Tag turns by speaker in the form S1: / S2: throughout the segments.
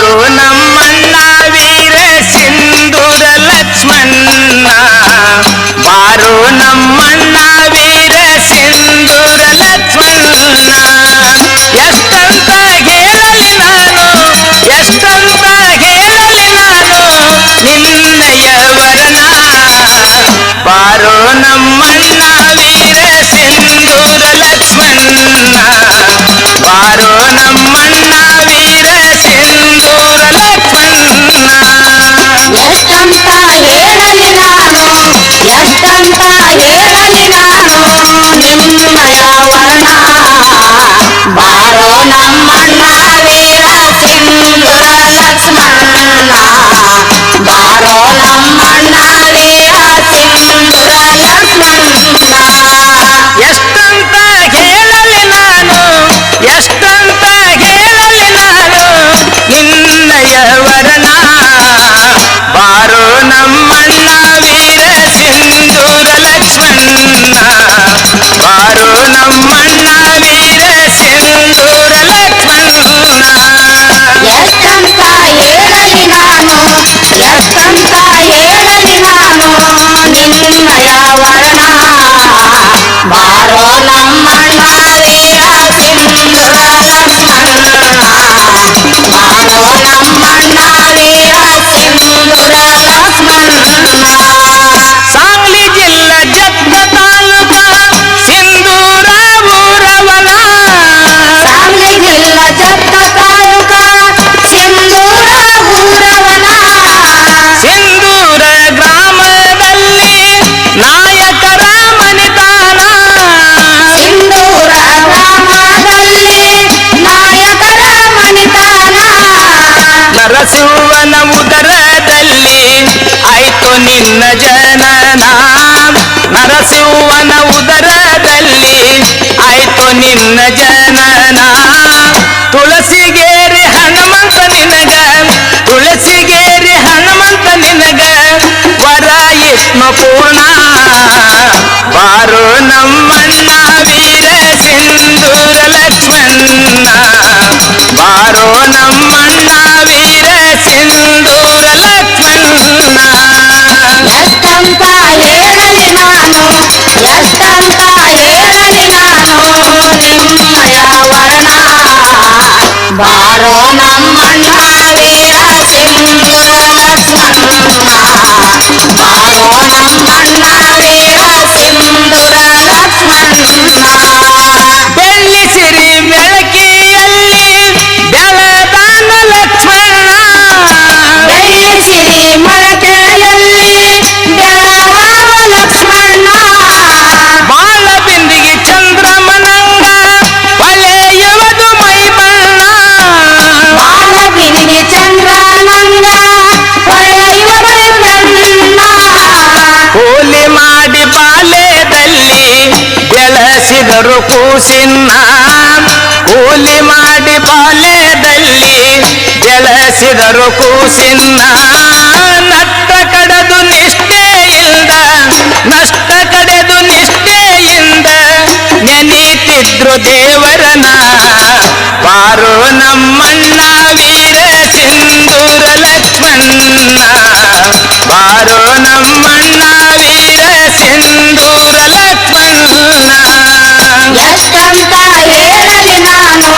S1: ಬಾರೋ ನಮ್ಮಣ್ಣ ವೀರ ಸಿಂಧೂರ ಲಕ್ಷ್ಮಣ್ಣ, ಬಾರೋ ನಮ್ಮಣ್ಣ ವೀರ ಸಿಂಧೂರ ಲಕ್ಷ್ಮಣ್ಣ. ಎಷ್ಟಂತ ಹೇಳಲಿ ನಾನು, ಎಷ್ಟಂತ ಹೇಳಲಿ ನಾನು ನಿನ್ನಯ ವರನ, ಬಾರೋ ನಮ್ಮಣ್ಣ ವೀರ ಸಿಂಧೂರ ಲಕ್ಷ್ಮಣ್ಣ, ಬಾರೋ ನಮ್ಮಣ್ಣ ವೀರ ಸಿಂಧೂರ ಲಕ್ಷ್ಮಣ್ಣ.
S2: ಎಷ್ಟಂತ ಹೇಳಲಿ ನಾನು, ಎಷ್ಟಂತ ಹೇಳಲಿ ನಾನು ನಿನ್ನಯ ವರ್ಣ, ಬಾರೋ ನಮ್ಮಣ್ಣ ವೀರ ಸಿಂಧೂರ ಲಕ್ಷ್ಮಣ್ಣ, ಬಾರೋ ನಮ್ಮಣ್ಣ ವೀರ ಸಿಂಧೂರ ಲಕ್ಷ್ಮಣ್ಣ.
S1: ಎಷ್ಟಂತ ಹೇಳಲಿ ನಾನು, ಎಷ್ಟಂತ ಹೇಳಲಿ ನಾನು ನಿನ್ನಯ ವರನ, ಬಾರೋ ನಮ್ಮಣ್ಣ ವೀರ ಸಿಂಧೂರ ಲಕ್ಷ್ಮಣ್ಣ, ಬಾರೋ ನಮ್ಮಣ್ಣ ವೀರ ಸಿಂಧೂರ ಲಕ್ಷ್ಮಣ್ಣ.
S2: ಎಷ್ಟಂತ ಹೇಳಲಿ ನಾನು, ಎಷ್ಟಂತ ಹೇಳಲಿ ನಾನು ನಿನ್ನಯ ವರ್ಣ, ಬಾರೋ ನಮ್ಮಣ್ಣ ವೀರ ಸಿಂಧೂರ ಲಕ್ಷ್ಮಣ್ಣ, ಬಾರೋ ನಮ್ಮಣ್ಣ ವೀರ ಸಿಂಧೂರ ಲಕ್ಷ್ಮಣ್ಣ.
S1: ಸಾಂಗ್ಲಿ ಜಿಲ್ಲಾ ಜತ್ತ ತಾಲೂಕ ಸಿಂಧೂರ ಊರವನ,
S2: ಸಾಂಗ್ಲಿ ಜಿಲ್ಲಾ ಜತ್ತ ತಾಲೂಕ ಸಿಂಧೂರ ಊರವನ,
S1: ಸಿಂಧೂರ ಗ್ರಾಮದಲ್ಲಿ ನಾಯಕರ ಮನಿತಾನ,
S2: ಸಿಂಧೂರ ಗ್ರಾಮದಲ್ಲಿ ನಾಯಕರ ಮನಿತಾನ,
S1: ನರಸಿಂಹನ ಉದರದಲ್ಲಿ ಆಯ್ತು ನಿನ್ನ ಜನನ, ನರಸಿಂಹನ ಉದರದಲ್ಲಿ ಆಯ್ತು ನಿನ್ನ ಜನನ. ತುಳಸಿಗೇರಿ ಹನುಮಂತ ನಿನಗ, ತುಳಸಿಗೇರಿ ಹನುಮಂತ ನಿನಗ ವರ ಇಷ್ಣು ಪೂರ್ಣ, ಬಾರೋ ನಮ್ಮಣ್ಣ ವೀರ ಸಿಂಧೂರ ಲಕ್ಷ್ಮಣ್ಣ, ಬಾರೋ ನಮ್ಮಣ್ಣ ವೀರ ಸಿಂಧೂರ ಲಕ್ಷ್ಮಣ್ಣ.
S2: ಎಷ್ಟಂತ ಹೇಳಲಿ ನಾನು, ಎಷ್ಟಂತ ಹೇಳಲಿ ನಾನು ನಿನ್ನಯ ವರ್ಣ, ಬಾರೋ ನಮ್ಮಣ್ಣ ವೀರ ಸಿಂಧೂರ ಲಕ್ಷ್ಮಣ್ಣ, ಬಾರೋ ನಮ್ಮಣ್ಣ ವೀರ ಸಿಂಧೂರ ಲಕ್ಷ್ಮಣ್ಣ.
S1: ಬೆಳ್ಳಿ ಸಿರಿ ಬೆಳಕಿಯಲ್ಲಿ ಬೆಳದಾನ ಲಕ್ಷ್ಮಣ,
S2: ಬೆಳ್ಳಿಸಿರಿ ಮೊಳಕೆಯಲ್ಲಿ ಬೆಳಗಾವ ಲಕ್ಷ್ಮಣ್ಣ,
S1: ಬಾಳ ಬಿಂದಿಗೆ ಚಂದ್ರಮನಂಗ ಹೊಳೆಯುವುದು ಮೈ ಬಣ್ಣ,
S2: ಬಾಲಬಿಂದಿ ಚಂದ್ರನಂಗ ಹೊಳೆಯುವ ಬಣ್ಣ,
S1: ಕೂಲಿ ಮಾಡಿ ಬಾಲ್ಯದಲ್ಲಿ ಬೆಳೆಸಿದರು ಕೂಸಿನ, ಕೂಲಿ ಮಾಡಿ ಬಾಲ್ಯದಲ್ಲಿ ಬೆಳೆಸಿದರು ಕೂಸಿನ. ನಷ್ಟ ಕಡೆದು ನಿಷ್ಠೆಯಿಂದ, ನಷ್ಟ ಕಡೆದು ನಿಷ್ಠೆಯಿಂದ ನೆನೀತಿದ್ರು ದೇವರನ, ಬಾರೋ ನಮ್ಮಣ್ಣ ವೀರ ಸಿಂಧೂರ ಲಕ್ಷ್ಮಣ್ಣ, ಬಾರೋ ನಮ್ಮಣ್ಣ ವೀರ ಸಿಂಧೂರ ಲಕ್ಷ್ಮಣ್ಣ.
S2: ಎಷ್ಟಂತ ಹೇಳಲಿ ನಾನು,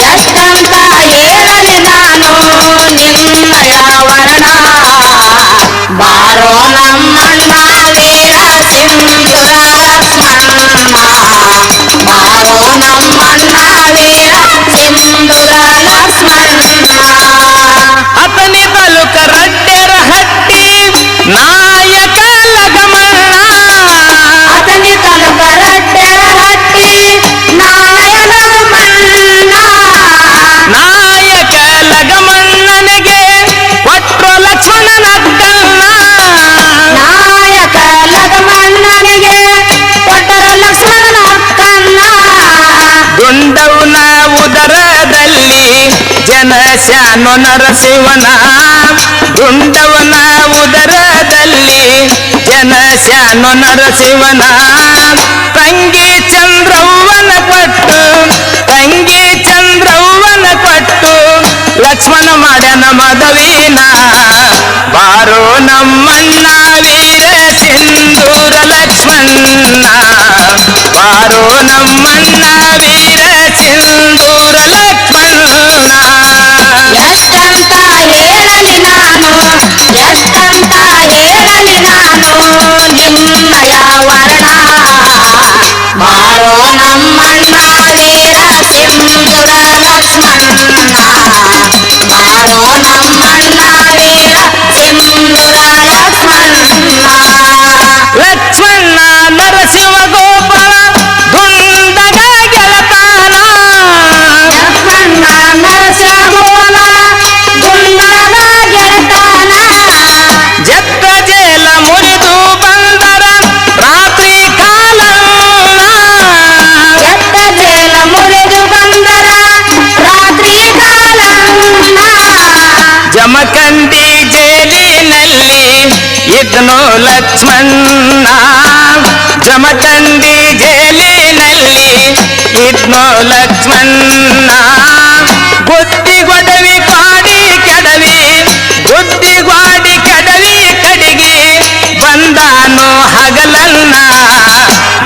S2: ಎಷ್ಟಂತ ಹೇಳಲಿ ನಾನು ನಿನ್ನಯ ವರ್ಣ, ಬಾರೋ ನಮ್ಮಣ್ಣ ವೀರ ಸಿಂಧೂರ ಲಕ್ಷ್ಮಣ್ಣ, ಬಾರೋ ನಮ್ಮಣ್ಣ ವೀರ ಸಿಂಧೂರ ಲಕ್ಷ್ಮಣ್ಣ.
S1: ಅತನಿ ತಾಲೂಕ ರಡ್ಡೆರ ಹಟ್ಟಿ ನಾಯಕ ಲಗಮಣ್ಣ,
S2: ಅತನಿ ತಲುಪ ರಡ್ಡೆರ ಹಟ್ಟಿ ನಾಯಕ ಮಣ್ಣ,
S1: ನಾಯಕ ಲಗಮಣ್ಣನಿಗೆ ಕೊಟ್ರು ಲಕ್ಷ್ಮಣನ ಅಕ್ಕನ್ನ,
S2: ನಾಯಕ ಲಗಮಣ್ಣನಿಗೆ ಕೊಟ್ಟರ ಲಕ್ಷ್ಮಣನ ಅಕ್ಕನ್ನ,
S1: ದುಂಡವನ ಉದರದಲ್ಲಿ ಜನಸ್ಯಾನು ನರಸಿಂಹನ, ದುಂಡವನ ಉದರದಲ್ಲಿ ಜನಸ್ಯಾನು ನರಸಿಂಹನ. ತಂಗಿ ಚಂದ್ರವ್ವನ ಕೊಟ್ಟು, ತಂಗಿ ಚಂದ್ರವ್ವನ ಕೊಟ್ಟು ಲಕ್ಷ್ಮಣ ಮಾಡ್ಯಾನ ಮದವೀನ ಬಾರೋ ನಮ್ಮಣ್ಣ ವೀರ ಸಿಂಧೂರ ಲಕ್ಷ್ಮಣ್ಣ ಬಾರೋ ನಮ್ಮಣ್ಣ ವೀರ ಸಿಂಧೂರ ಲಕ್ಷ್ಮಣ್ಣ
S2: ಎಷ್ಟಂತ ಹೇಳಲಿ ನಾನು ಎಷ್ಟಂತ ಹೇಳಲಿ ನಾನು ನಿನ್ನಯ ವರ್ಣ ಬಾರೋ ನಮ್ಮಣ್ಣ ವೀರ ಸಿಂಧೂರ ಲಕ್ಷ್ಮಣ್ಣ ಬಾರೋ ನಮ್ಮಣ್ಣ ವೀರ ಸಿಂಧೂರ ಲಕ್ಷ್ಮಣ್ಣ
S1: ಲಕ್ಷ್ಮಣ್ಣ ನರಸಿಂಹ ಗೋಪಾಲ ದುಂಡಗ ಗೆಳತಾನ
S2: ಲಕ್ಷ್ಮಣ್ಣ ನರಸಿಂಹಗೋಲ ಗುಂಡದ ಗೆಳತಾನ
S1: ಜತ್ತ ಜೇಲ ಮುರಿದು ಬಂದರ ರಾತ್ರಿ ಕಾಲನ್ನ
S2: ಎತ್ತ ಜೇಲ ಮುರಿದು ಬಂದರ ರಾತ್ರಿ ಕಾಲನ್ನ
S1: ಜಮಖಂಡಿ ಜೇಲಿನಲ್ಲಿ ಇದ್ನೋ ಲಕ್ಷ್ಮಣ್ಣ ಜಮಖಂಡಿ ಜೇಲಿನಲ್ಲಿ ಇದ್ನೋ ಲಕ್ಷ್ಮಣ್ಣ ಗೊಡ್ಡಿ ಕಾಡಿ ಕೆಡವಿ ಗೊಡ್ಡಿ ಗಾಡಿ ಕೆಡವಿ ಕಡಿಗೆ ಬಂದಾನು ಹಗಲನ್ನ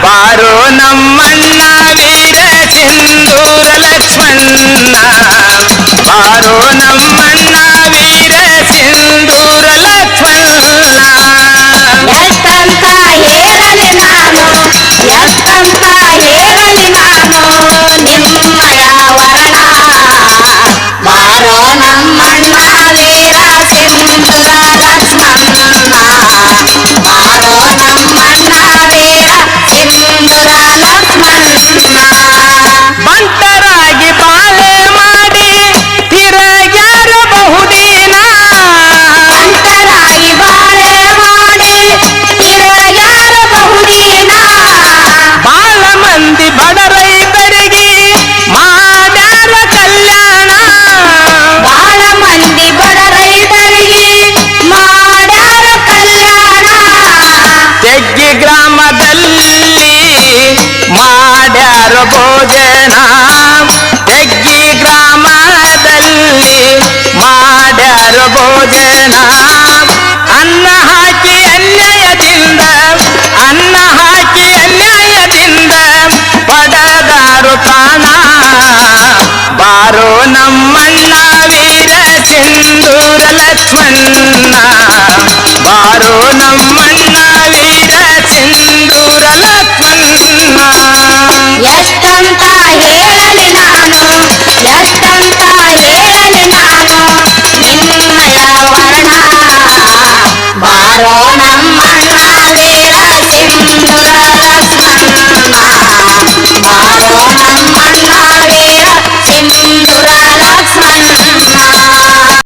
S1: ಬಾರೋ ನಮ್ಮಣ್ಣ ವೀರ ಸಿಂಧೂರ ಲಕ್ಷ್ಮಣ್ಣ ಬಾರೋ ನಮ್ಮಣ್ಣ ವೀರ ಸಿಂಧೂರ ಲಕ್ಷ್ಮಣ್ಣ
S2: ಎಷ್ಟಂತ ಹೇಳಲಿ ನಾನು ಎಷ್ಟಂತ ಹೇಳಲಿ ನಾನು ನಿಮ್ಮಯ ವರ್ಣ ಬಾರೋ ನಮ್ಮಣ್ಣ ವೀರ ಸಿಂಧೂರ ಲಕ್ಷ್ಮಣ್ಣ ಬಾರೋ ನಮ್ಮಣ್ಣ ವೀರ ಸಿಂಧೂರ ಲಕ್ಷ್ಮಣ್ಣ
S1: ಬಂಟರಾಗಿ ಬಾಳೆ ಮಾಡಿ ತಿರಗ್ಯಾರ ಬಹುದಿನ
S2: ಅಂತರಾಗಿ ಬಾಳೆ ಮಾಡಿ ತಿರುಗಾರ ಬಹುದಿನ
S1: ಬಾಳ ಮಂದಿ ಬಡ ರೈತರಿಗೆ ಮಾಡ್ಯಾರ ಕಲ್ಯಾಣ
S2: ಬಾಳ ಮಂದಿ ಬಡ ರೈತರಿಗೆ ಮಾಡ್ಯಾರ ಕಲ್ಯಾಣ
S1: ತೆಗ್ಗಿ ಗ್ರಾಮದಲ್ಲಿ ಮಾಡ್ಯಾರ ಭೋಜನ ತೆಗ್ಗಿ ಗ್ರಾಮದಲ್ಲಿ ಮಾಡ್ಯಾರ ಭೋಜನ ಅನ್ನ ಹಾಕಿ ಅನ್ಯಾಯದಿಂದ ಅನ್ನ ಹಾಕಿ ಅನ್ಯಾಯದಿಂದ ಪಡೆದಾರು ಪ್ರಾಣ ಬಾರೋ ನಮ್ಮಣ್ಣ ವೀರ ಸಿಂಧೂರ ಲಕ್ಷ್ಮಣ್ಣ ಬಾರೋ ನಮ್ಮಣ್ಣ ವೀರ ಸಿಂಧೂರ ಲಕ್ಷ್ಮಣ್ಣ
S2: ಎಷ್ಟಂತ ಹೇಳಲಿ ನಾನು ಎಷ್ಟಂತ ಹೇಳಲಿ ನಾನು ನಿನ್ನಯ ವರ್ಣ ಬಾರೋ ನಮ್ಮಣ್ಣ